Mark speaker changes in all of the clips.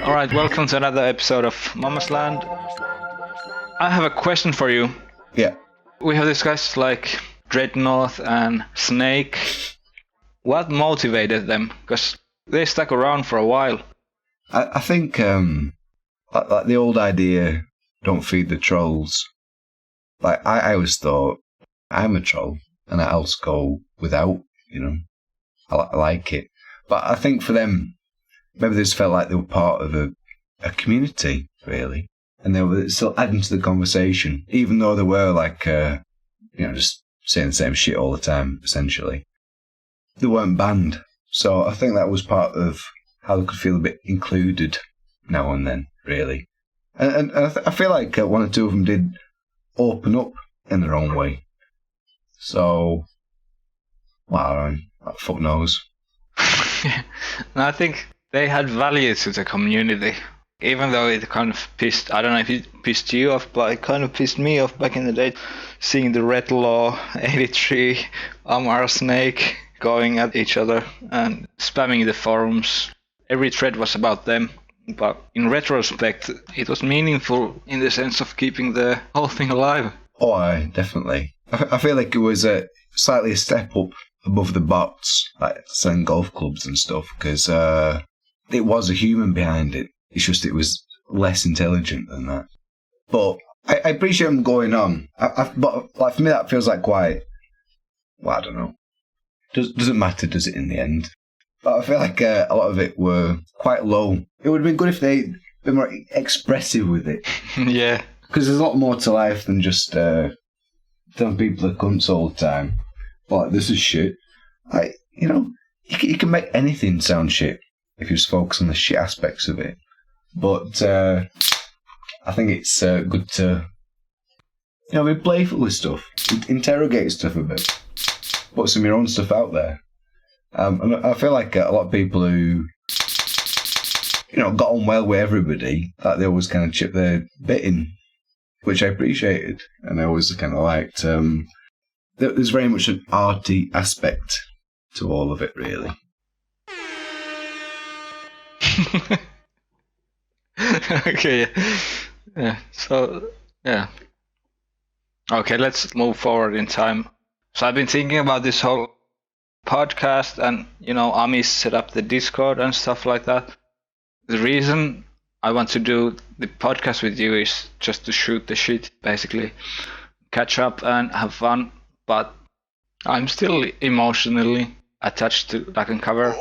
Speaker 1: Alright, welcome to another episode of Mama's Land. I have a question for you.
Speaker 2: Yeah.
Speaker 1: We have discussed Dreadnought and Snake. What motivated them? Because they stuck around for a while.
Speaker 2: I think like the old idea, don't feed the trolls. Like I always thought, I'm a troll and I'll just go without, I like it. But I think for them, maybe they just felt like they were part of a community, really. And they were still adding to the conversation, even though they were just saying the same shit all the time, essentially. They weren't banned. So I think that was part of how they could feel a bit included now and then, really. And I feel like one or two of them did open up in their own way. So, well, fuck knows.
Speaker 1: And I think they had value to the community. Even though it kind of I don't know if it pissed you off, but it kind of pissed me off back in the day, seeing the Red Law, 83, Amar Snake going at each other and spamming the forums. Every thread was about them, but in retrospect, it was meaningful in the sense of keeping the whole thing alive.
Speaker 2: Oh, aye, definitely. I feel like it was slightly a step up above the bots, like selling golf clubs and stuff, because it was a human behind it. It's just it was less intelligent than that. But I appreciate them going on. But for me, that feels like quite. Well, I don't know. Doesn't matter, does it, in the end? But I feel like a lot of it were quite low. It would have been good if they'd been more expressive with it.
Speaker 1: Yeah.
Speaker 2: Because there's a lot more to life than just telling people they're cunts all the time. But this is shit. You can make anything sound shit if you just focus on the shit aspects of it. But I think it's good to, be playful with stuff, interrogate stuff a bit, put some of your own stuff out there. And I feel like a lot of people who, got on well with everybody, like they always kind of chip their bit in, which I appreciated, and I always kind of liked. There's very much an arty aspect to all of it, really.
Speaker 1: Okay. Yeah. So, yeah. Okay, let's move forward in time. So I've been thinking about this whole podcast and, Amis set up the Discord and stuff like that. The reason I want to do the podcast with you is just to shoot the shit, basically. Catch up and have fun, but I'm still emotionally attached to Black and Cover.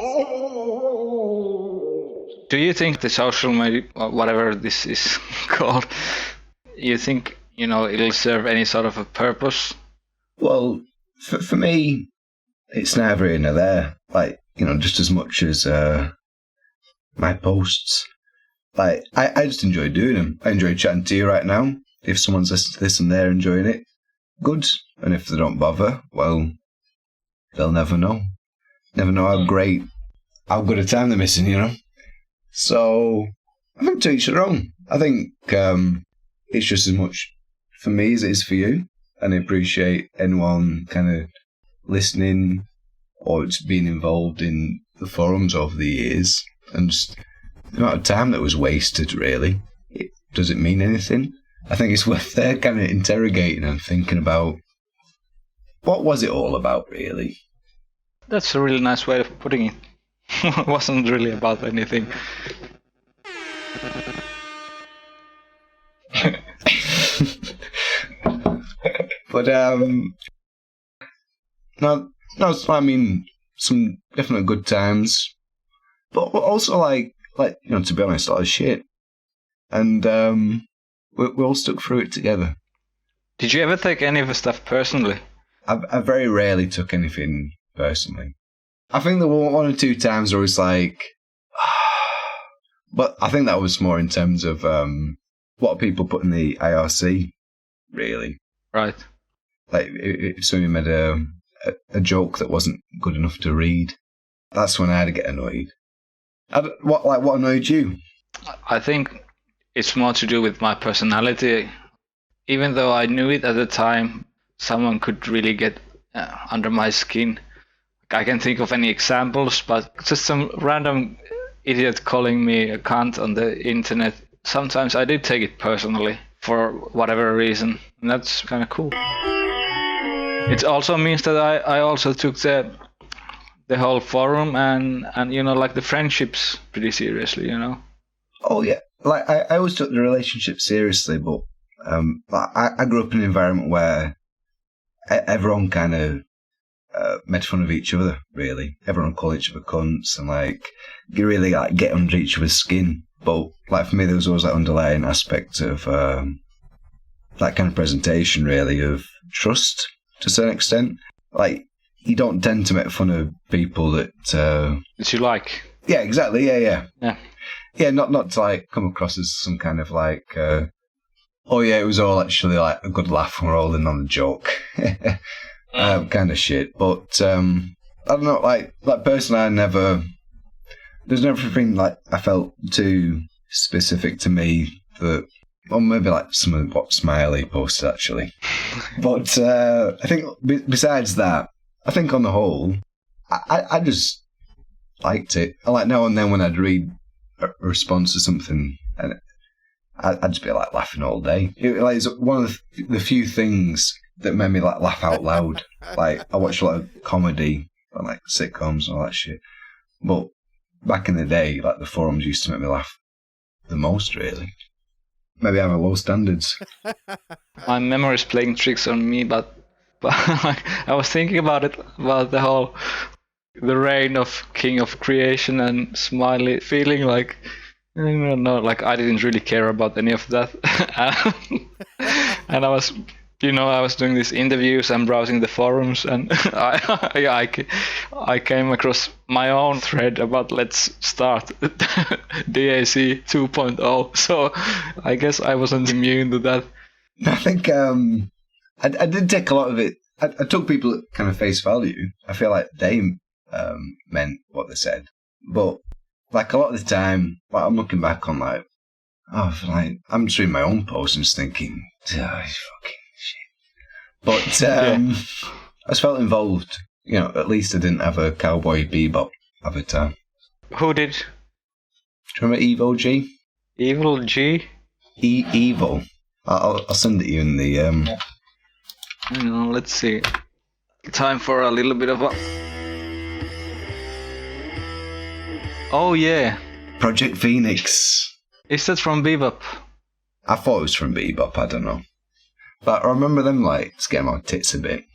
Speaker 1: Do you think the social media, or whatever this is called, you think, it'll serve any sort of a purpose?
Speaker 2: Well, for me, it's neither here nor there. Just as much as my posts. I just enjoy doing them. I enjoy chatting to you right now. If someone's listening to this and they're enjoying it, good. And if they don't bother, well, they'll never know. Never know how good a time they're missing, So, I think to each their own. I think it's just as much for me as it is for you. And I appreciate anyone kind of listening or just being involved in the forums over the years. And just the amount of time that was wasted, really. Does it mean anything? I think it's worth there kind of interrogating and thinking about what was it all about, really?
Speaker 1: That's a really nice way of putting it. It wasn't really about anything.
Speaker 2: But no, I mean, some definite good times, but also to be honest, a lot of shit, and we all stuck through it together.
Speaker 1: Did you ever take any of the stuff personally?
Speaker 2: I very rarely took anything personally. I think there were one or two times where it was like, but I think that was more in terms of what people put in the IRC, really.
Speaker 1: Right.
Speaker 2: Like if somebody made a joke that wasn't good enough to read, that's when I had to get annoyed. What annoyed you?
Speaker 1: I think it's more to do with my personality. Even though I knew it at the time, someone could really get under my skin. I can't think of any examples, but just some random idiot calling me a cunt on the internet, sometimes I did take it personally for whatever reason, and that's kind of cool. It also means that I also took the whole forum and like the friendships pretty seriously,
Speaker 2: Oh yeah, like I always took the relationship seriously, but I grew up in an environment where everyone kind of made fun of each other. Really, everyone called each other cunts and like you really like get under each other's skin. But like for me, there was always that underlying aspect of that kind of presentation, really, of trust to a certain extent. Like you don't tend to make fun of people that
Speaker 1: you like.
Speaker 2: Yeah, exactly. Yeah.
Speaker 1: Yeah,
Speaker 2: not to like come across as some kind of like, oh yeah, it was all actually like a good laugh and we're all in on the joke, kind of shit. But I don't know, like personally, there's never been like I felt too specific to me that, or maybe like some of what Smiley posted actually. But I think besides that, I think on the whole, I just liked it. I like now and then when I'd read a response to something, and I'd just be like laughing all day. It's one of the few things that made me like laugh out loud. Like I watch a lot of comedy and like sitcoms and all that shit. But back in the day, like the forums used to make me laugh the most. Really, maybe I have low standards.
Speaker 1: My memory is playing tricks on me, but like, I was thinking about the reign of King of Creation and Smiley, feeling like, I don't know, like I didn't really care about any of that. And I was doing these interviews and browsing the forums, and I came across my own thread about let's start DAC 2.0. So I guess I wasn't immune to that.
Speaker 2: I think I did take a lot of it. I took people at kind of face value. I feel like they meant what they said, but like a lot of the time, like I'm looking back on like I'm just reading my own posts and just thinking, fucking shit. But I just felt involved. At least I didn't have a Cowboy Bebop avatar.
Speaker 1: Who did?
Speaker 2: Do you remember Evo G?
Speaker 1: Evil G?
Speaker 2: Evo. I'll send it you in the.
Speaker 1: Let's see. Time for a little bit of a. Oh yeah.
Speaker 2: Project Phoenix.
Speaker 1: Is that from Bebop?
Speaker 2: I thought it was from Bebop. I don't know, but I remember them like getting my tits a bit.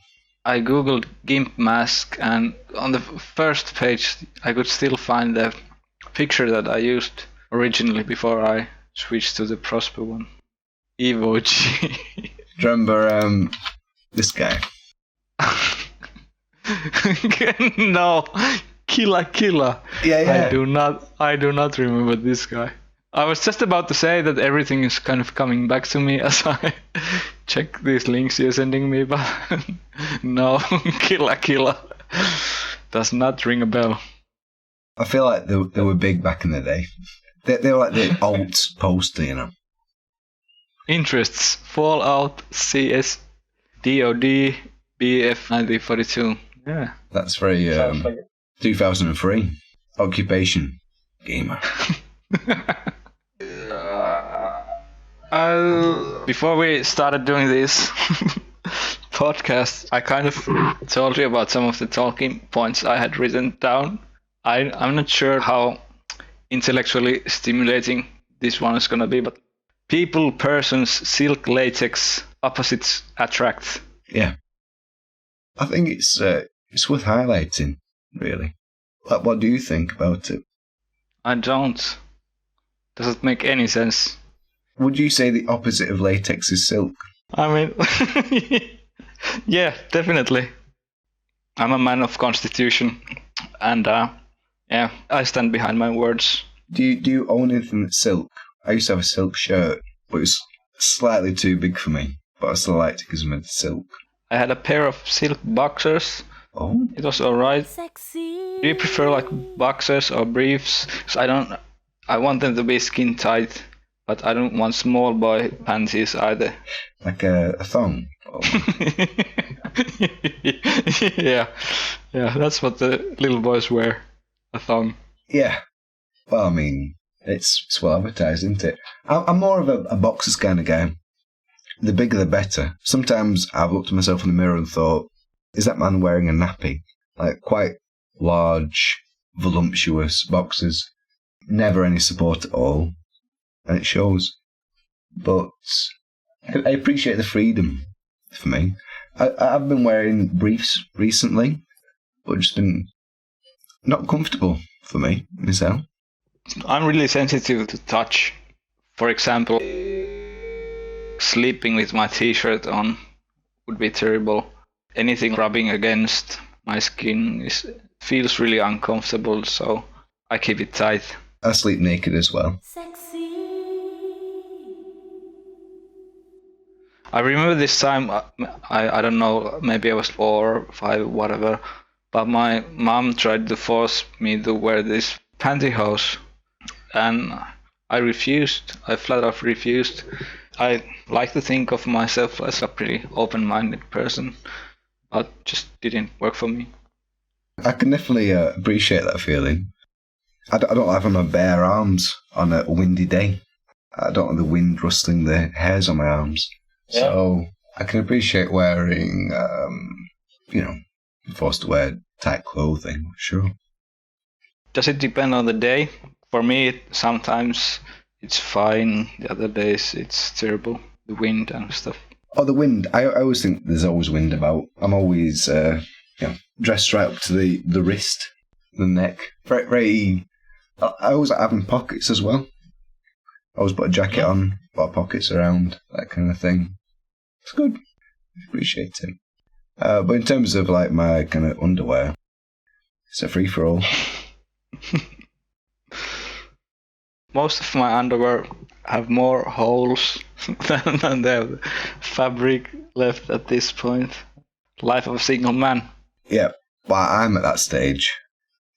Speaker 1: I googled Gimp Mask, and on the first page, I could still find the picture that I used originally before I switched to the Prosper one. Evo G.
Speaker 2: Do you remember this guy?
Speaker 1: No, Killa.
Speaker 2: Yeah.
Speaker 1: I do not remember this guy. I was just about to say that everything is kind of coming back to me as I check these links you're sending me, but no, Killa does not ring a bell.
Speaker 2: I feel like they were big back in the day. They were like the alt poster,
Speaker 1: Interests: Fallout, CS, DoD, BF 1942. Yeah.
Speaker 2: That's very 2003. Occupation gamer.
Speaker 1: Before we started doing this podcast, I kind of told you about some of the talking points I had written down. I'm not sure how intellectually stimulating this one is gonna be, but people, persons, silk, latex, opposites attract.
Speaker 2: Yeah. I think it's worth highlighting, really. Like, what do you think about it?
Speaker 1: I don't. Does it make any sense?
Speaker 2: Would you say the opposite of latex is silk?
Speaker 1: I mean, yeah, definitely. I'm a man of constitution, and yeah, I stand behind my words.
Speaker 2: Do you own anything that's silk? I used to have a silk shirt, but it was slightly too big for me. But I still liked it because it made silk.
Speaker 1: I had a pair of silk boxers.
Speaker 2: Oh.
Speaker 1: It was alright.
Speaker 3: Sexy.
Speaker 1: Do you prefer like boxers or briefs? Because I want them to be skin tight, but I don't want small boy panties either.
Speaker 2: Like a thong? Oh.
Speaker 1: Yeah, that's what the little boys wear, a thong.
Speaker 2: Yeah. Well, I mean, it's well advertised, isn't it? I'm more of a boxers kind of guy. The bigger the better. Sometimes I've looked at myself in the mirror and thought, is that man wearing a nappy? Like quite large, voluptuous boxers. Never any support at all. And it shows. But I appreciate the freedom for me. I've been wearing briefs recently, but just been not comfortable for me, myself.
Speaker 1: I'm really sensitive to touch. For example, sleeping with my t-shirt on would be terrible. Anything rubbing against my skin feels really uncomfortable, so I keep it tight.
Speaker 2: I sleep naked as well.
Speaker 3: Sexy.
Speaker 1: I remember this time, I don't know, maybe I was 4 or 5, whatever, but my mom tried to force me to wear this pantyhose, and I refused. I flat out refused. I like to think of myself as a pretty open-minded person, but just didn't work for me.
Speaker 2: I can definitely appreciate that feeling. I don't have my bare arms on a windy day. I don't have the wind rustling the hairs on my arms. Yeah. So I can appreciate wearing, forced to wear tight clothing, sure.
Speaker 1: Does it depend on the day? For me, sometimes it's fine. The other days, it's terrible. The wind and stuff.
Speaker 2: Oh, the wind. I always think there's always wind about. I'm always dressed right up to the wrist, the neck. Very. I always like having pockets as well. I always put a jacket on, got pockets around, that kind of thing. It's good. I appreciate it. But in terms of like my kind of underwear, it's a free-for-all.
Speaker 1: Most of my underwear have more holes than they have fabric left at this point. Life of a single man.
Speaker 2: Yeah, well, I'm at that stage.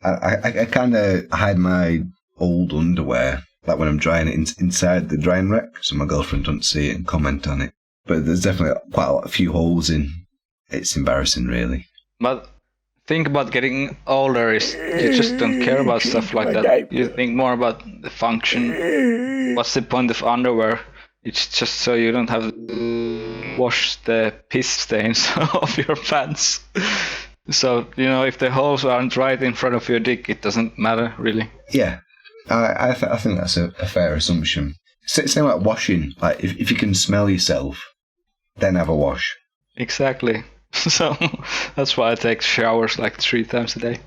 Speaker 2: I kind of hide my old underwear, like when I'm drying it inside the drying rack, so my girlfriend doesn't see it and comment on it. But there's definitely quite a few holes in. It's embarrassing, really.
Speaker 1: But think about getting older is you just don't care about stuff like that. You think more about the function. What's the point of underwear? It's just so you don't have to wash the piss stains off your pants. So, if the holes aren't right in front of your dick, it doesn't matter, really.
Speaker 2: Yeah, I think that's a fair assumption. Same like washing. Like, if you can smell yourself, then have a wash.
Speaker 1: Exactly. So, that's why I take showers like 3 times a day.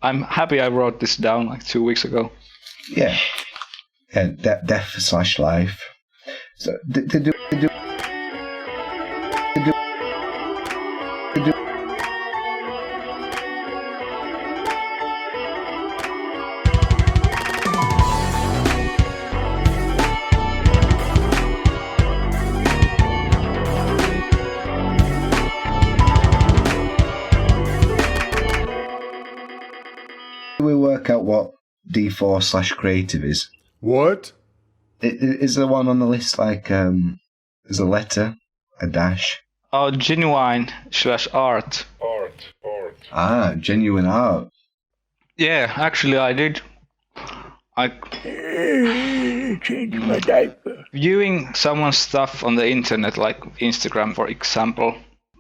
Speaker 1: I'm happy I wrote this down like 2 weeks ago.
Speaker 2: Yeah. Death/life. So, we work out what D4/creative is?
Speaker 4: What?
Speaker 2: Is there one on the list like there's a letter, a dash?
Speaker 1: Oh, genuine/art.
Speaker 2: Ah, genuine art.
Speaker 1: Yeah, actually I did. I
Speaker 4: Change my diaper.
Speaker 1: viewing someone's stuff on the internet, like Instagram, for example.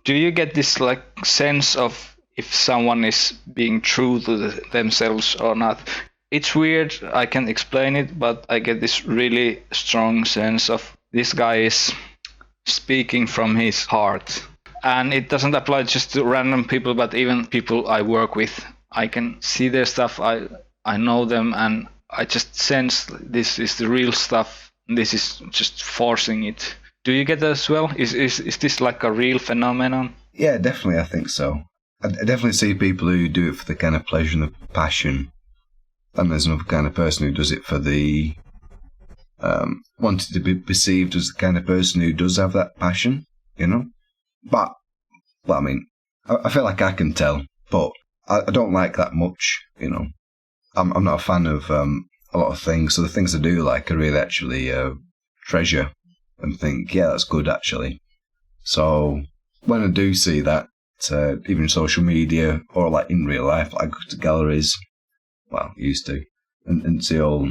Speaker 1: Do you get this like sense of if someone is being true to themselves or not? It's weird, I can't explain it, but I get this really strong sense of this guy is speaking from his heart. And it doesn't apply just to random people, but even people I work with. I can see their stuff, I know them, and I just sense this is the real stuff. This is just forcing it. Do you get that as well? Is this like a real phenomenon?
Speaker 2: Yeah, definitely, I think so. I definitely see people who do it for the kind of pleasure and the passion. And there's another kind of person who does it for the wanting to be perceived as the kind of person who does have that passion, But, well, I mean, I feel like I can tell, but I don't like that much, I'm not a fan of a lot of things, so the things I do like I really actually treasure and think, yeah, that's good actually. So when I do see that, even social media or like in real life, I go to galleries, well, used to, and see all,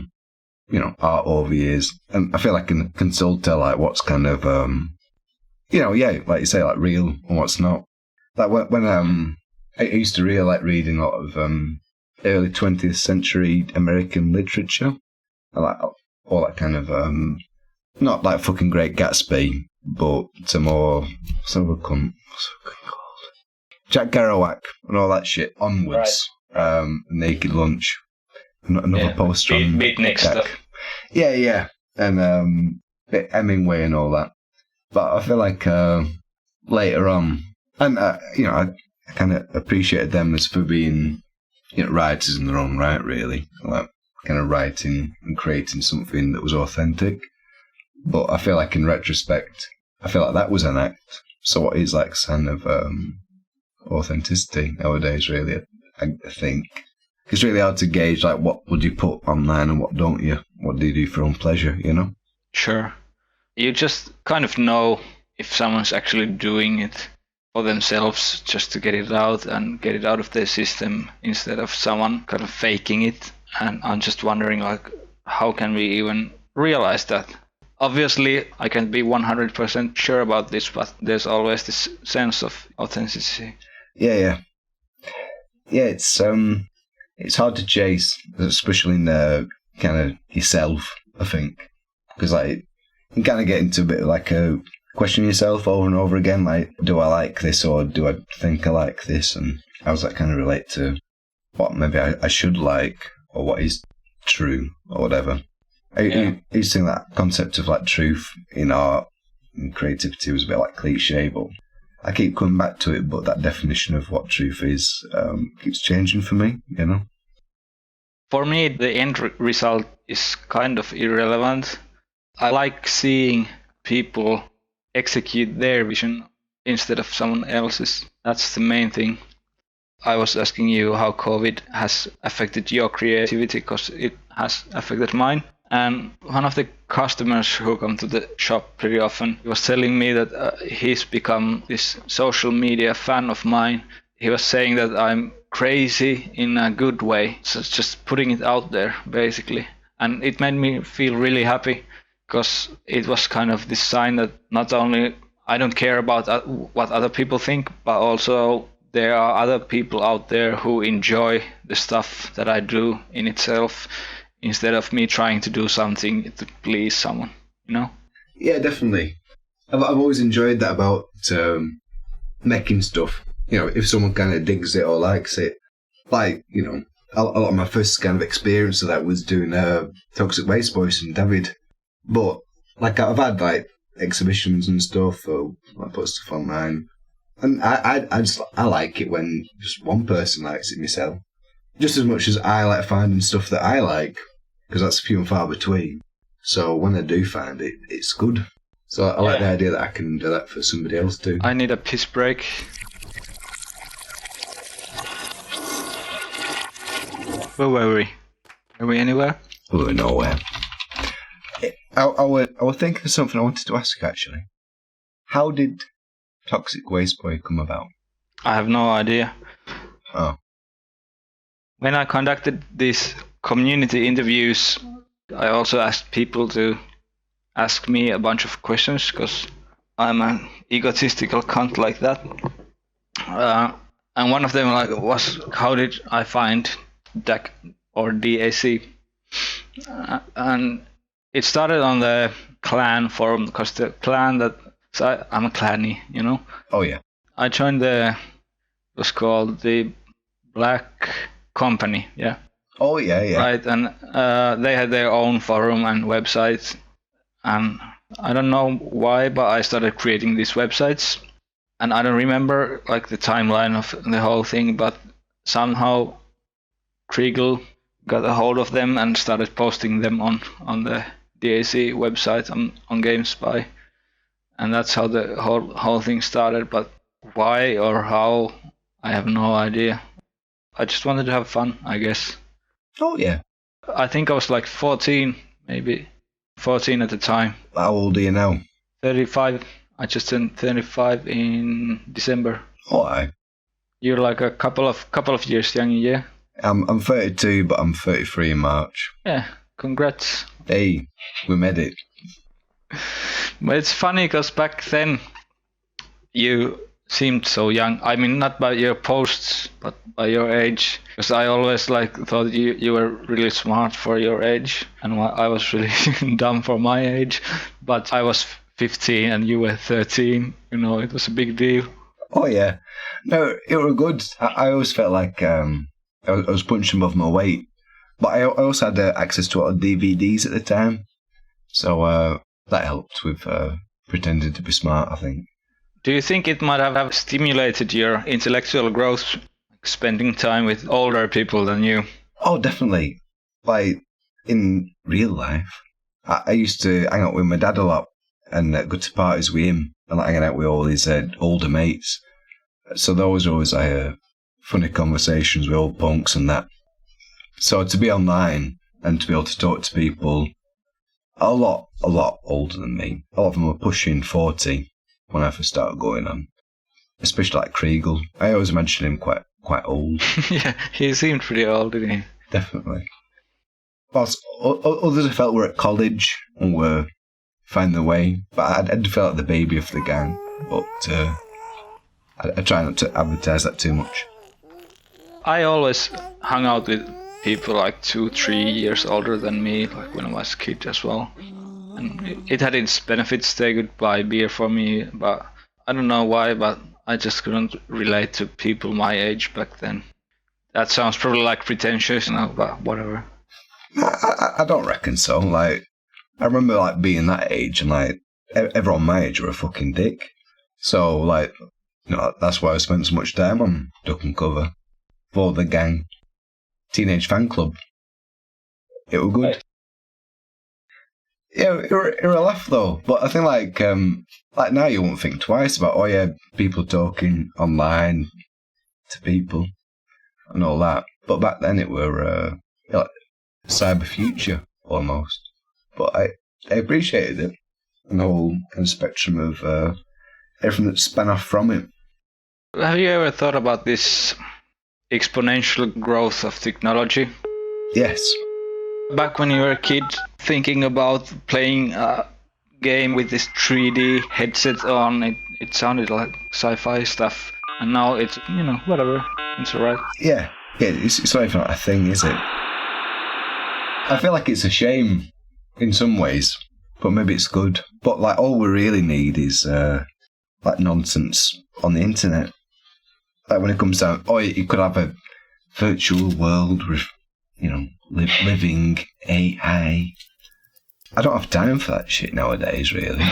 Speaker 2: art over years. And I feel like I can still tell, like, what's kind of, like you say, like, real and what's not. Like, when I used to really like reading a lot of early 20th century American literature. I like all that kind of, not like fucking Great Gatsby, but some more, what's it called? Jack Kerouac and all that shit. Onwards, right. Naked Lunch, another poster on
Speaker 1: Beatnik stuff.
Speaker 2: Yeah, and Hemingway and all that. But I feel like later on, and I kind of appreciated them as for being, writers in their own right, really, like kind of writing and creating something that was authentic. But I feel like in retrospect, I feel like that was an act. So what is like kind of authenticity nowadays, really, I think. It's really hard to gauge, like, what would you put online and what don't you? What do you do for your own pleasure,
Speaker 1: Sure. You just kind of know if someone's actually doing it for themselves just to get it out and get it out of their system instead of someone kind of faking it. And I'm just wondering, like, how can we even realize that? Obviously, I can't be 100% sure about this, but there's always this sense of authenticity.
Speaker 2: Yeah, it's hard to chase, especially in the kind of yourself, I think, because like you kind of get into a bit of like a question yourself over and over again, like, do I like this or do I think I like this, and how does that kind of relate to what maybe I should like or what is true or whatever. I used to think that concept of like truth in art and creativity was a bit like cliche, but I keep coming back to it. But that definition of what truth is keeps changing for me,
Speaker 1: For me, the end result is kind of irrelevant. I like seeing people execute their vision instead of someone else's. That's the main thing. I was asking you how COVID has affected your creativity, because it has affected mine. And one of the customers who come to the shop pretty often, he was telling me that he's become this social media fan of mine. He was saying that I'm crazy in a good way. So it's just putting it out there, basically. And it made me feel really happy, because it was kind of this sign that not only I don't care about what other people think, but also there are other people out there who enjoy the stuff that I do in itself, instead of me trying to do something to please someone,
Speaker 2: Yeah, definitely. I've always enjoyed that about making stuff. If someone kind of digs it or likes it, like, a lot of my first kind of experience of that was doing Toxic Waste Boys and David. But like I've had like exhibitions and stuff, or I put stuff online, and I like it when just one person likes it myself, just as much as I like finding stuff that I like, because that's few and far between. So when I do find it, it's good. So I like the idea that I can do that for somebody else too.
Speaker 1: I need a piss break. Where were we? Are we anywhere?
Speaker 2: We're nowhere. I was thinking of something I wanted to ask, actually. How did Toxic Waste Boy come about?
Speaker 1: I have no idea.
Speaker 2: Oh.
Speaker 1: When I conducted these community interviews, I also asked people to ask me a bunch of questions, because I'm an egotistical cunt like that. And one of them was, how did I find DAC or DAC? And it started on the clan forum, because the clan I'm a clanny,
Speaker 2: Oh yeah.
Speaker 1: I joined it was called the Black Company, yeah.
Speaker 2: Oh yeah.
Speaker 1: Right, and they had their own forum and websites, and I don't know why, but I started creating these websites, and I don't remember like the timeline of the whole thing, but somehow Kriegel got a hold of them and started posting them on the DAC website on GameSpy, and that's how the whole thing started. But why or how, I have no idea. I just wanted to have fun, I guess.
Speaker 2: Oh yeah.
Speaker 1: I think I was like 14, maybe 14 at the time.
Speaker 2: How old are you now?
Speaker 1: 35. I just turned 35 in December.
Speaker 2: Oh, aye.
Speaker 1: You're like a couple of years younger, yeah.
Speaker 2: I'm 32, but I'm 33 in March.
Speaker 1: Yeah, congrats.
Speaker 2: Hey, we made it.
Speaker 1: But it's funny because back then you seemed so young. I mean, not by your posts, but by your age. Because I always thought you were really smart for your age, and I was really dumb for my age. But I was 15 and you were 13. You know, it was a big deal.
Speaker 2: Oh yeah, no, it were good. I always felt like I was punching above my weight, but I also had access to a lot of DVDs at the time, so that helped with pretending to be smart, I think.
Speaker 1: Do you think it might have stimulated your intellectual growth, spending time with older people than you?
Speaker 2: Oh, definitely. Like, in real life, I used to hang out with my dad a lot and go to parties with him and hanging out with all these older mates. So there was always funny conversations with old punks and that. So to be online and to be able to talk to people a lot older than me, a lot of them were pushing 40 when I first started going on, especially like Kriegel. I always imagine him quite old.
Speaker 1: Yeah, he seemed pretty old, didn't he?
Speaker 2: Definitely. Whilst others I felt were at college and were finding their way, but I did feel like the baby of the gang. But I try not to advertise that too much.
Speaker 1: I always hung out with people like 2-3 years older than me, like when I was a kid as well. And it had its benefits. They could buy beer for me, but I don't know why, but I just couldn't relate to people my age back then. That sounds probably like pretentious, but whatever.
Speaker 2: I don't reckon so. Like, I remember like being that age and like everyone my age were a fucking dick. So like, that's why I spent so much time on Duck and Cover for the gang. Teenage fan club. It was good. Yeah, it were a laugh though. But I think like now you won't think twice about people talking online to people and all that. But back then it were like cyber future almost. But I appreciated it and the whole kind of spectrum of everything that span off from it.
Speaker 1: Have you ever thought about this exponential growth of technology?
Speaker 2: Yes.
Speaker 1: Back when you were a kid, thinking about playing a game with this 3D headset on, it sounded like sci-fi stuff. And now it's, whatever. It's alright.
Speaker 2: Yeah, it's not even a thing, is it? I feel like it's a shame in some ways, but maybe it's good. But like all we really need is like nonsense on the internet. Like when it comes down, you could have a virtual world with, living AI. I don't have time for that shit nowadays, really.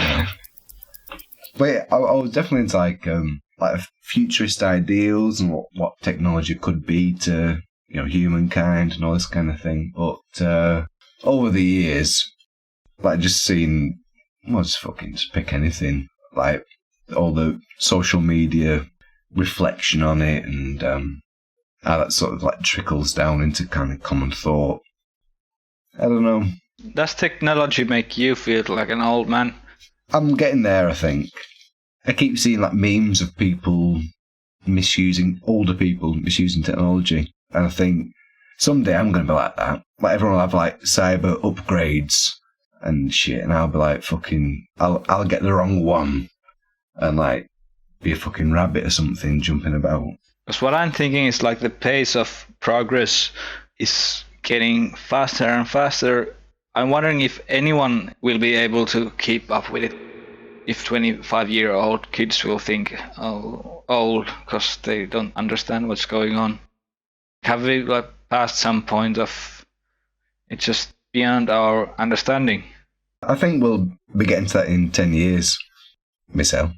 Speaker 2: But yeah, I was definitely into like futurist ideals and what technology could be to humankind and all this kind of thing. But over the years, like just seeing, just pick anything, like all the social media reflection on it and how that sort of like trickles down into kind of common thought. I don't know.
Speaker 1: Does technology make you feel like an old man?
Speaker 2: I'm getting there, I think. I keep seeing like memes of older people misusing technology. And I think someday I'm going to be like that. Like everyone will have like cyber upgrades and shit. And I'll be like I'll get the wrong one and like be a fucking rabbit or something jumping about.
Speaker 1: Because what I'm thinking is like the pace of progress is getting faster and faster. I'm wondering if anyone will be able to keep up with it. If 25-year-old kids will think old because they don't understand what's going on. Have we like passed some point of it's just beyond our understanding?
Speaker 2: I think we'll be getting to that in 10 years, Michelle.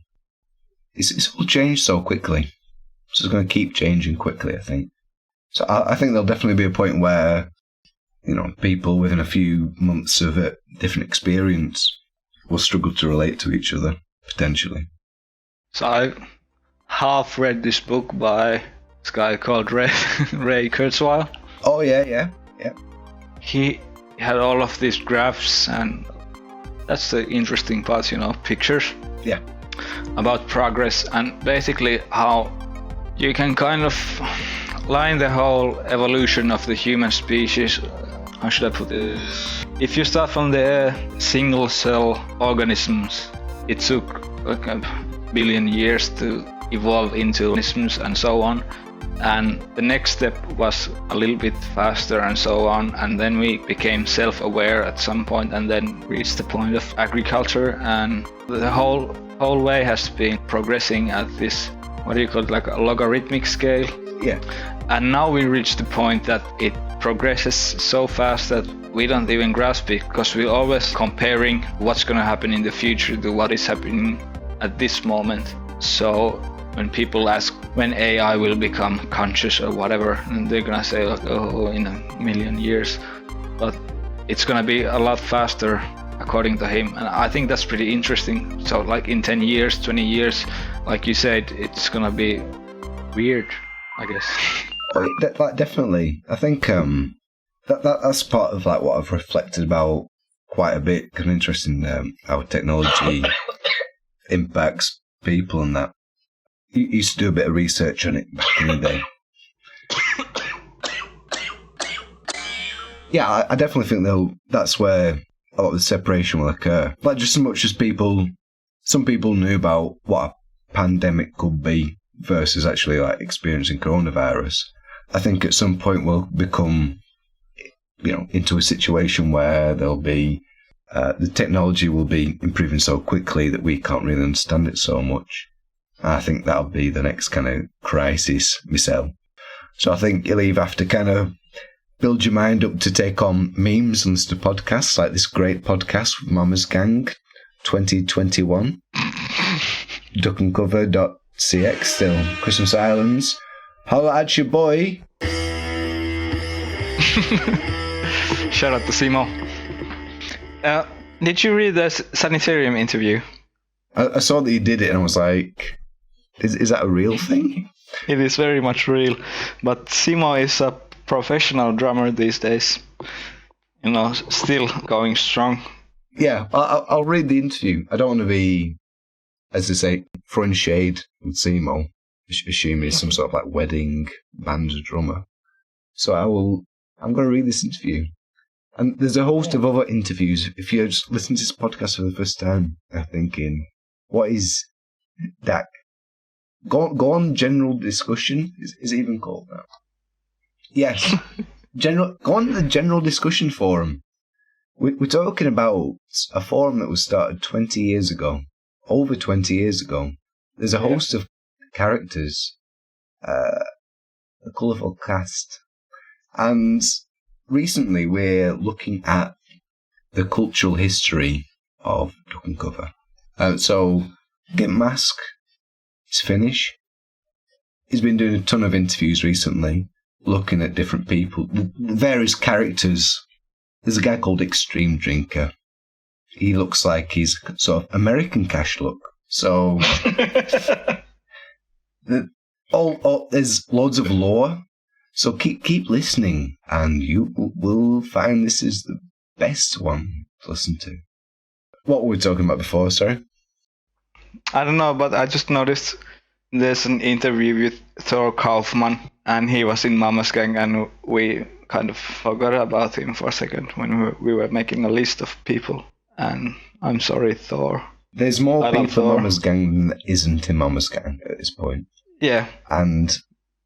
Speaker 2: It's all changed so quickly. So it's going to keep changing quickly, I think. So I think there'll definitely be a point where, people within a few months of a different experience will struggle to relate to each other, potentially.
Speaker 1: So I half read this book by this guy called Ray Kurzweil.
Speaker 2: Oh, yeah.
Speaker 1: He had all of these graphs, and that's the interesting part, pictures.
Speaker 2: Yeah.
Speaker 1: About progress and basically how you can kind of line the whole evolution of the human species. How should I put it? If you start from the single cell organisms, it took like a billion years to evolve into organisms and so on. And the next step was a little bit faster and so on, and then we became self-aware at some point and then reached the point of agriculture, and the whole way has been progressing at this, what do you call it, like a logarithmic scale.
Speaker 2: Yeah.
Speaker 1: And now we reach the point that it progresses so fast that we don't even grasp it, because we're always comparing what's going to happen in the future to what is happening at this moment. So when people ask when AI will become conscious or whatever, and they're gonna say like, oh, in a million years, but it's gonna be a lot faster according to him, and I think that's pretty interesting. So like in 10 years, 20 years, like you said, it's gonna be weird, I guess.
Speaker 2: Definitely. I think that's part of like what I've reflected about quite a bit. Kind of interesting how technology impacts people and that. You used to do a bit of research on it back in the day. Yeah, I definitely think that's where a lot of the separation will occur. Like, just as much as some people knew about what a pandemic could be versus actually like experiencing coronavirus. I think at some point we'll become, into a situation where there'll be the technology will be improving so quickly that we can't really understand it so much. I think that'll be the next kind of crisis myself. So I think you'll either have to kind of build your mind up to take on memes and listen to podcasts like this great podcast with Mama's Gang 2021. Duckandcover.cx, still Christmas Islands. Holla at your boy.
Speaker 1: Shout out to Simo. Did you read the sanitarium interview?
Speaker 2: I saw that you did it and I was like, is that a real thing?
Speaker 1: It is very much real, but Simo is a professional drummer these days. Still going strong.
Speaker 2: Yeah, I'll read the interview. I don't want to be, as they say, throwing shade with Simo, assuming he's some sort of like wedding band drummer. So I'm going to read this interview. And there's a host of other interviews. If you're just listening to this podcast for the first time, I'm thinking, what is that? Go on general discussion. Is it even called that? Yes. Go on the general discussion forum. We're talking about a forum that was started 20 years ago. Over 20 years ago. There's a host of characters. A colourful cast. And recently we're looking at the cultural history of Duck and Cover. So Gimp Mask is Finnish. He's been doing a ton of interviews recently, looking at different people, various characters. There's a guy called Extreme Drinker. He looks like he's sort of American Cash look. So there's loads of lore. So keep listening, and you will find this is the best one to listen to. What were we talking about before, sorry?
Speaker 1: I don't know, but I just noticed there's an interview with Thor Kaufman, and he was in Mama's Gang, and we kind of forgot about him for a second when we were making a list of people. And I'm sorry, Thor.
Speaker 2: There's more people in Mama's Gang than there isn't in Mama's Gang at this point.
Speaker 1: Yeah.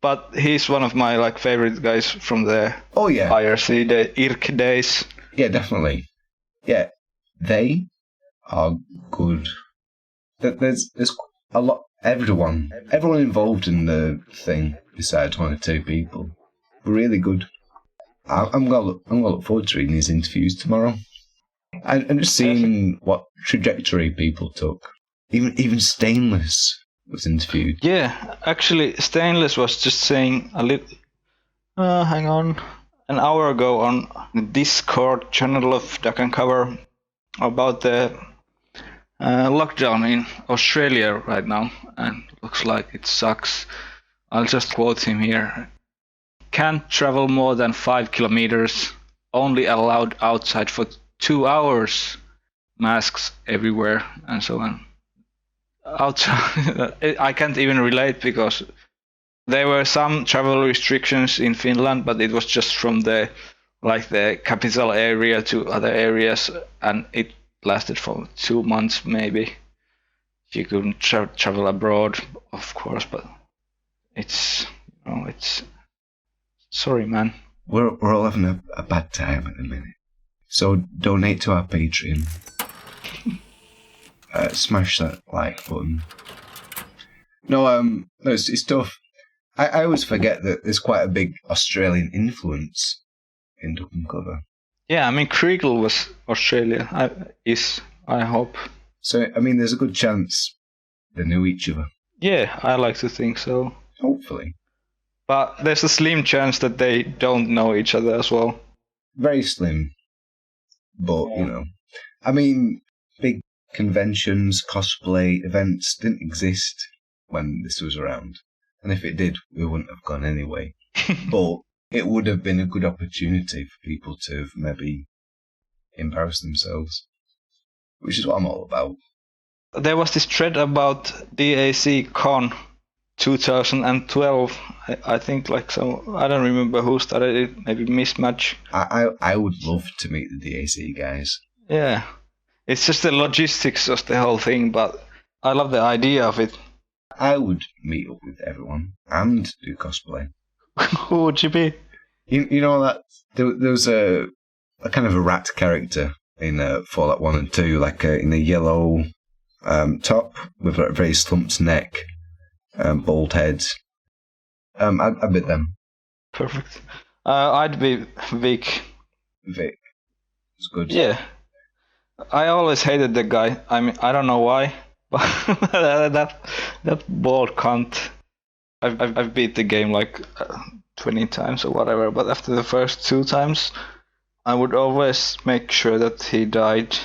Speaker 1: But he's one of my favorite guys from the IRC, the IRC days.
Speaker 2: Yeah, definitely. Yeah, they are good. There's a lot. Everyone involved in the thing, besides one or two people, were really good. I'm gonna look forward to reading these interviews tomorrow, and just seeing what trajectory people took. Even Stainless was interviewed.
Speaker 1: Yeah, actually, Stainless was just saying a little. Hang on, an hour ago on the Discord channel of Duck and Cover about the lockdown in Australia right now, and looks like it sucks. I'll just quote him here. Can't travel more than 5 kilometers. Only allowed outside for 2 hours. Masks everywhere and so on. Outside, I can't even relate because there were some travel restrictions in Finland, but it was just from the capital area to other areas, and it lasted for 2 months maybe. You couldn't travel abroad, of course, but it's sorry, man.
Speaker 2: We're all having a bad time at the minute. So donate to our Patreon. Smash that like button. No, it's tough. I always forget that there's quite a big Australian influence in Duck and Cover.
Speaker 1: Yeah, I mean, Kriegel was Australia. I hope.
Speaker 2: So, I mean, there's a good chance they knew each other.
Speaker 1: Yeah, I like to think so.
Speaker 2: Hopefully.
Speaker 1: But there's a slim chance that they don't know each other as well.
Speaker 2: Very slim. But, you know. I mean, big conventions, cosplay events didn't exist when this was around. And if it did, we wouldn't have gone anyway. But it would have been a good opportunity for people to maybe embarrass themselves. Which is what I'm all about.
Speaker 1: There was this thread about DAC Con 2012. I think I don't remember who started it, maybe Mismatch.
Speaker 2: I would love to meet the DAC guys.
Speaker 1: Yeah. It's just the logistics of the whole thing, but I love the idea of it.
Speaker 2: I would meet up with everyone and do cosplay.
Speaker 1: Who would you be?
Speaker 2: You know that there was a kind of a rat character in Fallout 1 and 2, like in a yellow top with a very slumped neck, bald head. I'd be them.
Speaker 1: Perfect. I'd be Vic.
Speaker 2: Vic. It's good.
Speaker 1: Yeah. I always hated the guy. I mean, I don't know why, but that bald cunt. I've beat the game like 20 times or whatever, but after the first 2 times, I would always make sure that he died.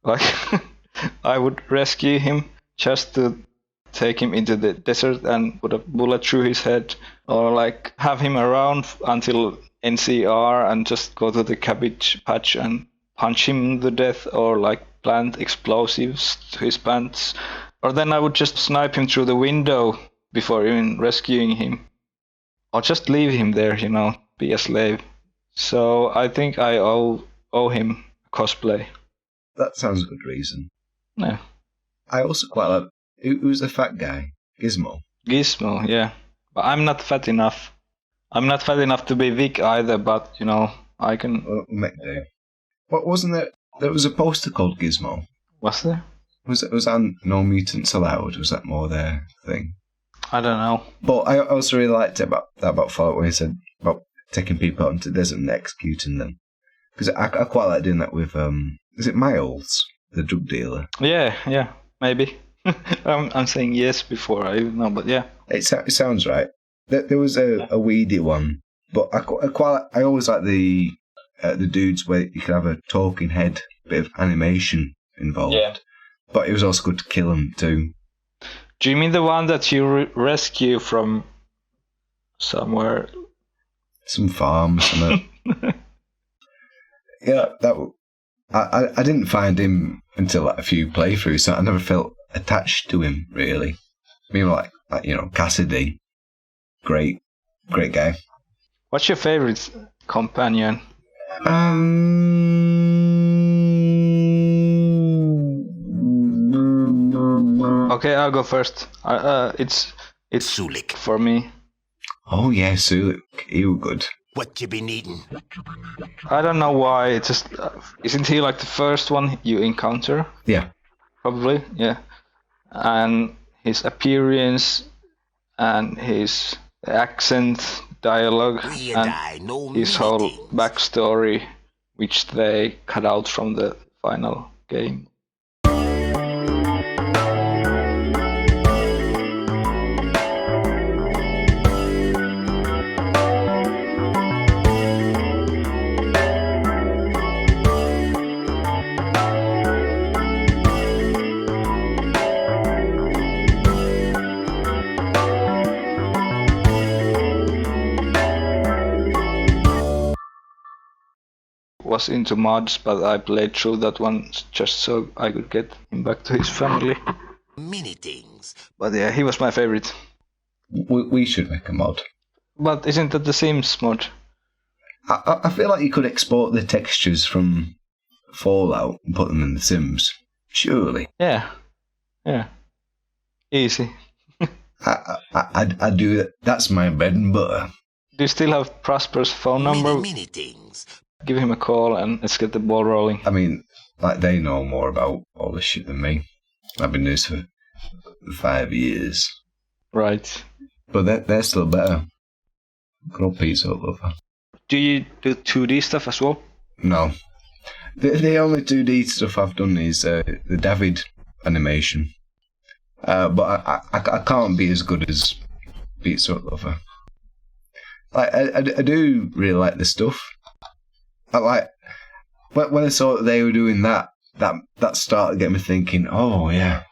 Speaker 1: Like, I would rescue him just to take him into the desert and put a bullet through his head, or like have him around until NCR and just go to the cabbage patch and punch him to death, or like plant explosives to his pants. Or then I would just snipe him through the window before even rescuing him. Or just leave him there, be a slave. So I think I owe him cosplay.
Speaker 2: That sounds a good reason.
Speaker 1: Yeah.
Speaker 2: I also quite like... Who's the fat guy? Gizmo.
Speaker 1: Gizmo, yeah. But I'm not fat enough. I'm not fat enough to be Vic either, but, I can...
Speaker 2: Well, make do. What wasn't there? There was a poster called Gizmo.
Speaker 1: Was there?
Speaker 2: Was that No Mutants Allowed? Was that more their thing?
Speaker 1: I don't know.
Speaker 2: But I also really liked it about Fallout when he said about taking people out into the desert and executing them. Because I quite like doing that with, is it Miles, the drug dealer?
Speaker 1: Yeah, maybe. I'm saying yes before I even know, but yeah.
Speaker 2: It sounds right. There was a weedy one, but I always like the dudes where you could have a talking head, bit of animation involved. Yeah. But it was also good to kill them too.
Speaker 1: Do you mean the one that you rescue from somewhere?
Speaker 2: Some farm, somewhere. Yeah, I didn't find him until like a few playthroughs, so I never felt attached to him really. I mean, like Cassidy, great guy.
Speaker 1: What's your favorite companion? Okay, I'll go first. It's
Speaker 3: Sulik
Speaker 1: for me.
Speaker 2: Oh yeah, Sulik, he was good.
Speaker 3: What you been eating?
Speaker 1: I don't know why. It's just isn't he like the first one you encounter?
Speaker 2: Yeah,
Speaker 1: probably. Yeah, and his appearance and his accent, dialogue, and his whole backstory, which they cut out from the final game. Was into mods, but I played through that one just so I could get him back to his family.
Speaker 3: Many things.
Speaker 1: But yeah, he was my favorite.
Speaker 2: We should make a mod.
Speaker 1: But isn't that the Sims mod?
Speaker 2: I feel like you could export the textures from Fallout and put them in The Sims. Surely.
Speaker 1: Yeah. Easy.
Speaker 2: I do that. That's my bread and butter.
Speaker 1: Do you still have Prosper's phone number?
Speaker 3: Many things.
Speaker 1: Give him a call and let's get the ball rolling.
Speaker 2: I mean, like, they know more about all this shit than me. I've been doing this for 5 years.
Speaker 1: Right.
Speaker 2: But they're still better. Good old pizza lover.
Speaker 1: Do you do 2D stuff as well?
Speaker 2: No. The only 2D stuff I've done is the David animation. But I can't be as good as Pizza Lover. Like, I do really like the stuff. I like when I saw that they were doing that started getting me thinking, oh yeah,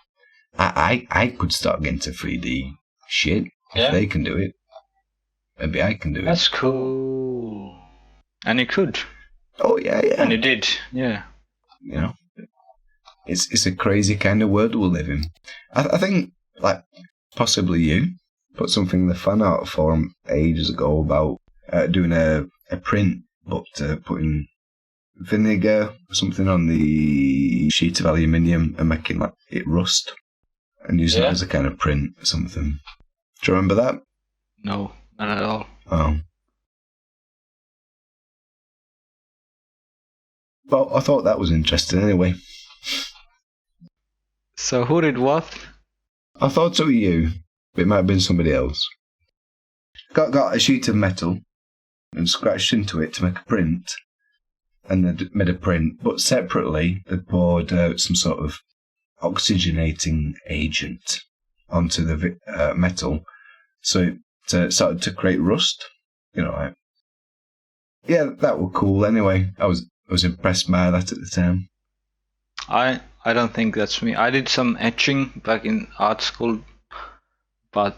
Speaker 2: I could start getting to 3D shit if they can do it. Maybe I can do it.
Speaker 1: That's cool. And you could.
Speaker 2: Oh yeah.
Speaker 1: And you did, yeah.
Speaker 2: You know, it's a crazy kind of world we live in. I think, like, possibly you put something in the fan art forum ages ago about doing a print, but putting vinegar or something on the sheet of aluminium and making like it rust and using it as a kind of print or something. Do you remember that?
Speaker 1: No, not at all.
Speaker 2: Oh. Well, I thought that was interesting anyway.
Speaker 1: So who did what?
Speaker 2: I thought it was you, but it might have been somebody else. Got a sheet of metal and scratched into it to make a print, and they made a print, but separately they poured some sort of oxygenating agent onto the metal, so it started to create rust. You know, like, yeah, that was cool. Anyway, I was impressed by that at the time.
Speaker 1: I don't think that's me. I did some etching back in art school, but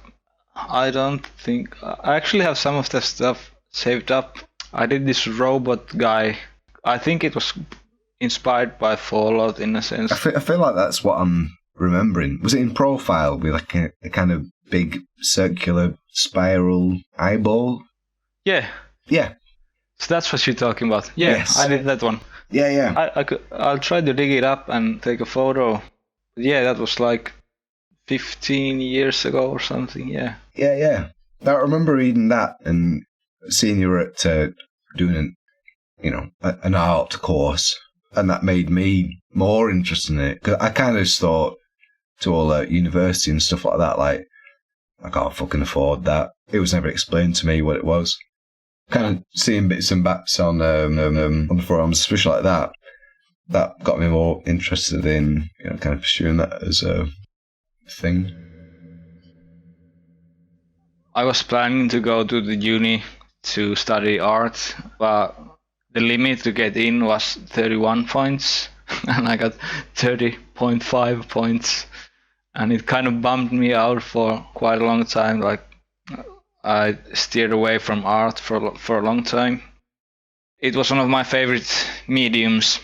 Speaker 1: I don't think I actually have some of the stuff saved up. I did this robot guy. I think it was inspired by Fallout in a sense.
Speaker 2: I feel like that's what I'm remembering. Was it in profile with like a kind of big circular spiral eyeball?
Speaker 1: Yeah.
Speaker 2: Yeah.
Speaker 1: So that's what you're talking about. Yeah,
Speaker 2: Yes.
Speaker 1: I did that one.
Speaker 2: Yeah.
Speaker 1: I'll try to dig it up and take a photo. Yeah, that was like 15 years ago or something. Yeah.
Speaker 2: Yeah. I remember reading that and seeing you were at doing an art course, and that made me more interested in it. 'Cause I kind of thought to all university and stuff like that, like, I can't fucking afford that. It was never explained to me what it was. Kind of seeing bits and bats on the forums, especially like that got me more interested in, kind of pursuing that as a thing.
Speaker 1: I was planning to go to the uni to study art, but the limit to get in was 31 points, and I got 30.5 points, and it kind of bummed me out for quite a long time. Like, I steered away from art for a long time. It was one of my favorite mediums.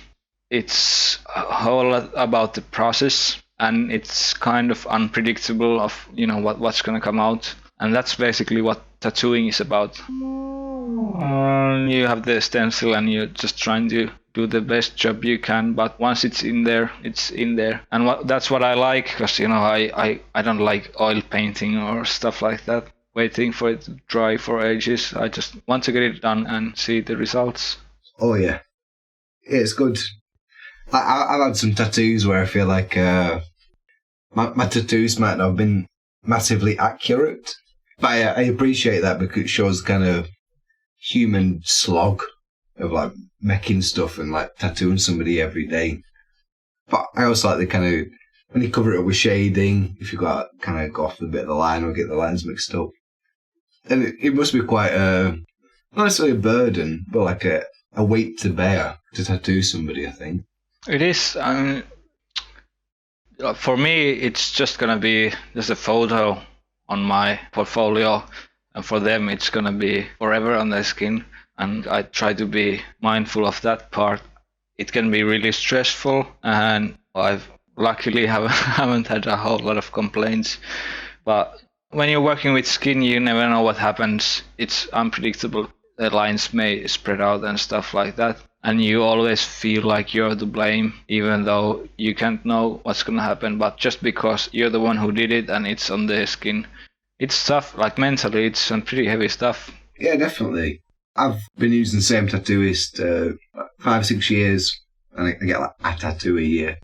Speaker 1: It's a whole lot about the process, and it's kind of unpredictable of what's gonna come out, and that's basically what tattooing is about. You have the stencil and you're just trying to do the best job you can, but once it's in there, it's in there, and that's what I like, because I don't like oil painting or stuff like that, waiting for it to dry for ages. I just want to get it done and see the results.
Speaker 2: Oh yeah, it's good. I've had some tattoos where I feel like my tattoos might not have been massively accurate, but I appreciate that because it shows kind of human slog of like making stuff and like tattooing somebody every day. But I also like the kind of, when you cover it up with shading, if you got kind of go off a bit of the line or get the lines mixed up, and it must be quite not necessarily a burden, but like a weight to bear to tattoo somebody, I think.
Speaker 1: It is. For me, it's just gonna be just a photo on my portfolio, and for them, it's gonna be forever on their skin. And I try to be mindful of that part. It can be really stressful, and I've luckily haven't had a whole lot of complaints. But when you're working with skin, you never know what happens. It's unpredictable. The lines may spread out and stuff like that. And you always feel like you're to blame, even though you can't know what's gonna happen. But just because you're the one who did it and it's on the skin, it's tough. Like mentally, it's some pretty heavy stuff.
Speaker 2: Yeah, definitely. I've been using the same tattooist 5-6 years, and I get like a tattoo a year.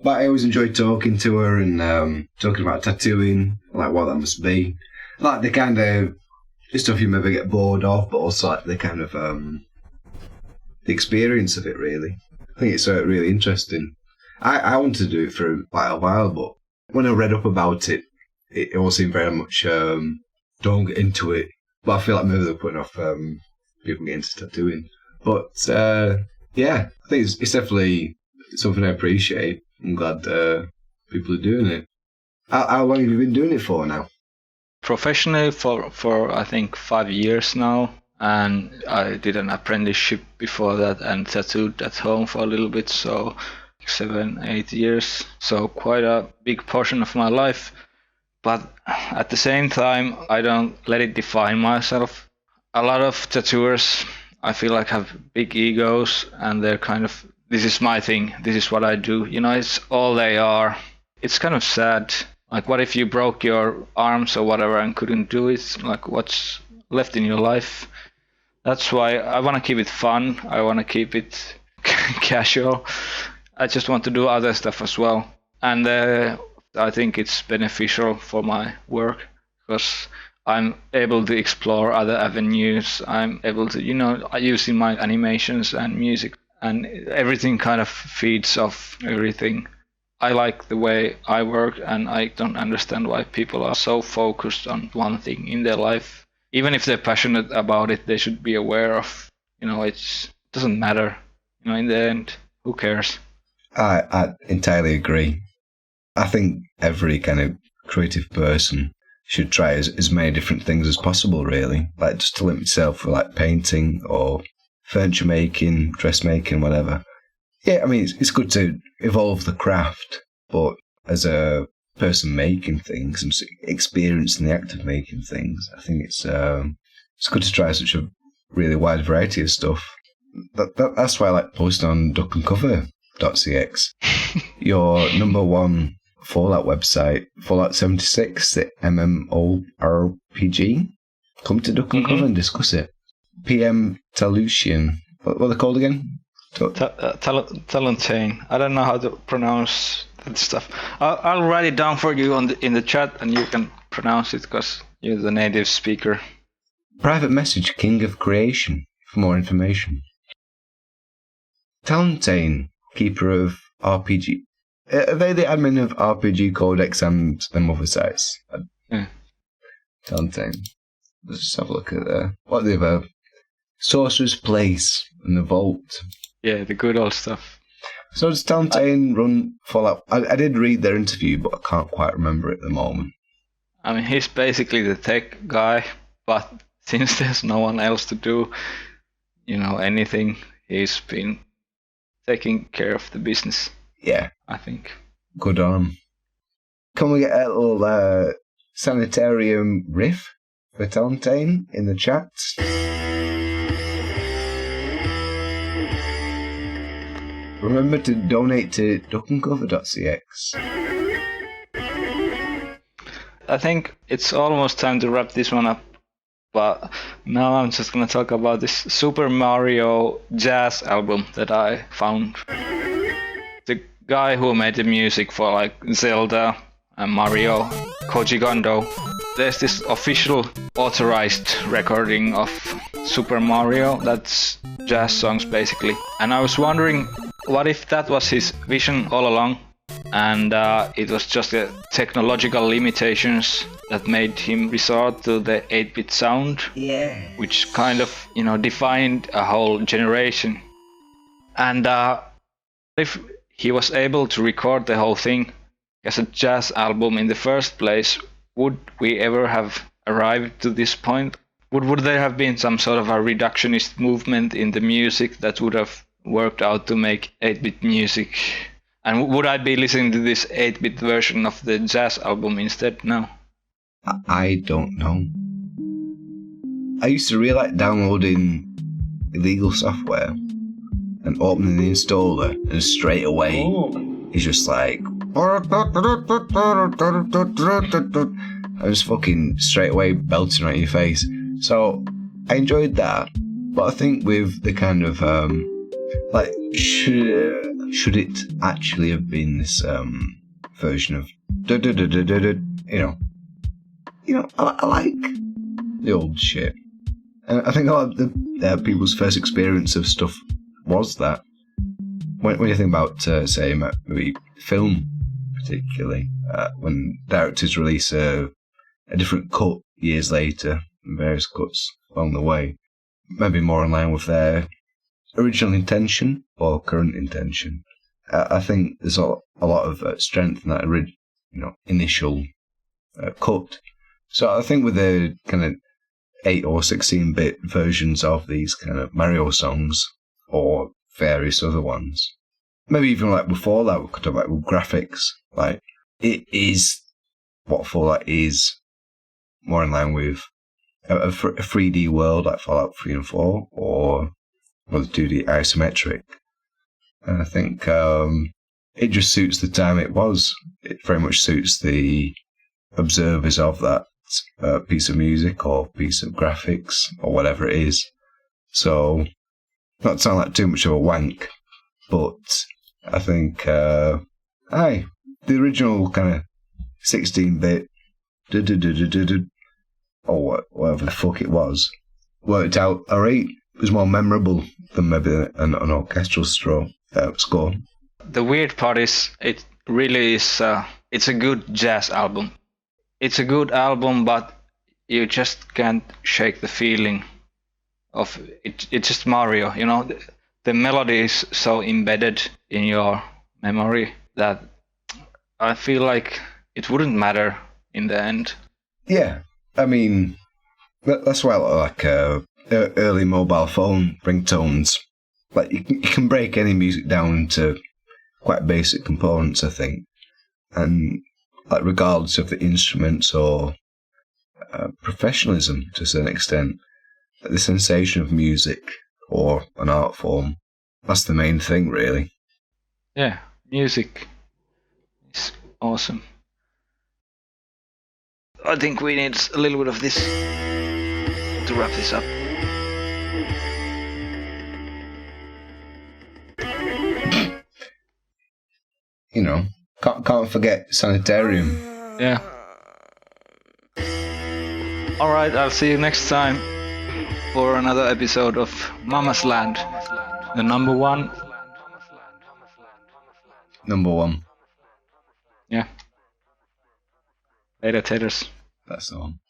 Speaker 2: But I always enjoy talking to her and talking about tattooing, like what that must be. Like the kind of the stuff you maybe get bored of, but also like the kind of the experience of it, really. I think it's really interesting. I wanted to do it for quite a while, but when I read up about it, it all seemed very much don't get into it. But I feel like maybe they're putting off people getting into tattooing. But yeah, I think it's definitely something I appreciate. I'm glad people are doing it. How long have you been doing it for now?
Speaker 1: Professionally for I think 5 years now, and I did an apprenticeship before that and tattooed at home for a little bit, so 7-8 years, so quite a big portion of my life. But at the same time, I don't let it define myself. A lot of tattooers, I feel like, have big egos, and they're kind of, this is my thing, this is what I do, it's all they are. It's kind of sad. Like, what if you broke your arms or whatever and couldn't do it? Like, what's left in your life? That's why I want to keep it fun. I want to keep it casual. I just want to do other stuff as well. And I think it's beneficial for my work because I'm able to explore other avenues. I'm able to, using my animations and music, and everything kind of feeds off everything. I like the way I work, and I don't understand why people are so focused on one thing in their life. Even if they're passionate about it, they should be aware of, it doesn't matter. In the end, who cares?
Speaker 2: I entirely agree. I think every kind of creative person should try as many different things as possible, really. Like, just to limit yourself for like painting or furniture making, dressmaking, whatever. Yeah, I mean, it's good to evolve the craft, but as a person making things and experienced in the act of making things, I think it's good to try such a really wide variety of stuff. That's why I like posting on duckandcover.cx. Your number one Fallout website, Fallout 76, the MMORPG. Come to Duck and Cover and discuss it. PM Talusian. What are they called again?
Speaker 1: Talentane. I don't know how to pronounce that stuff. I'll write it down for you in the chat, and you can pronounce it because you're the native speaker.
Speaker 2: Private message, King of Creation, for more information. Talentane, keeper of RPG. Are they the admin of RPG Codex and other sites?
Speaker 1: Yeah.
Speaker 2: Talentane. Let's just have a look at what they have. Sorcerer's Place and the Vault.
Speaker 1: Yeah, the good old stuff.
Speaker 2: So does Talentane run Fallout? I did read their interview, but I can't quite remember it at the moment.
Speaker 1: I mean, he's basically the tech guy, but since there's no one else to do, anything, he's been taking care of the business.
Speaker 2: Yeah.
Speaker 1: I think.
Speaker 2: Good on. Can we get a little sanitarium riff for Talentane in the chat? Remember to donate to duckandcover.cx.
Speaker 1: I think it's almost time to wrap this one up, but now I'm just gonna talk about this Super Mario jazz album that I found. The guy who made the music for like Zelda and Mario, Koji Kondo. There's this official authorized recording of Super Mario that's jazz songs basically, and I was wondering, what if that was his vision all along, and it was just the technological limitations that made him resort to the 8-bit sound, which kind of, defined a whole generation. And if he was able to record the whole thing as a jazz album in the first place, would we ever have arrived to this point? Would there have been some sort of a reductionist movement in the music that would have worked out to make 8-bit music? And would I be listening to this 8-bit version of the jazz album instead? No.
Speaker 2: I don't know. I used to really like downloading illegal software and opening the installer, and straight away he's just like, I was fucking straight away belting right in your face. So I enjoyed that, but I think with the kind of like, should it actually have been this version of I like the old shit. And I think a lot of the people's first experience of stuff was that. When you think about, say, maybe film, particularly, when directors release a different cut years later, various cuts along the way, maybe more in line with their original intention or current intention. I think there's a lot of strength in that initial cut. So I think with the kind of 8 or 16-bit versions of these kind of Mario songs, or various other ones, maybe even like before that, we could talk about with graphics. Like, it is what Fallout is, more in line with a 3D world like Fallout 3 and 4, or the 2D isometric. And I think it just suits the time it was. It very much suits the observers of that piece of music or piece of graphics or whatever it is. So, not to sound like too much of a wank, but I think the original kind of 16-bit or whatever the fuck it was worked out alright. It was more memorable than maybe an orchestral score.
Speaker 1: The weird part is, it really is. It's a good jazz album. It's a good album, but you just can't shake the feeling of it. It's just Mario, The melody is so embedded in your memory that I feel like it wouldn't matter in the end.
Speaker 2: Yeah, I mean, that's why I like early mobile phone ringtones. Like, you can break any music down into quite basic components, I think, and like regardless of the instruments or professionalism to a certain extent, the sensation of music or an art form, that's the main thing, really.
Speaker 1: Yeah, music is awesome. I think we need a little bit of this to wrap this up.
Speaker 2: Can't forget Sanitarium.
Speaker 1: Yeah. Alright, I'll see you next time for another episode of Mama's Land. The number one.
Speaker 2: Number one.
Speaker 1: Yeah. Later, taters.
Speaker 2: That's the one.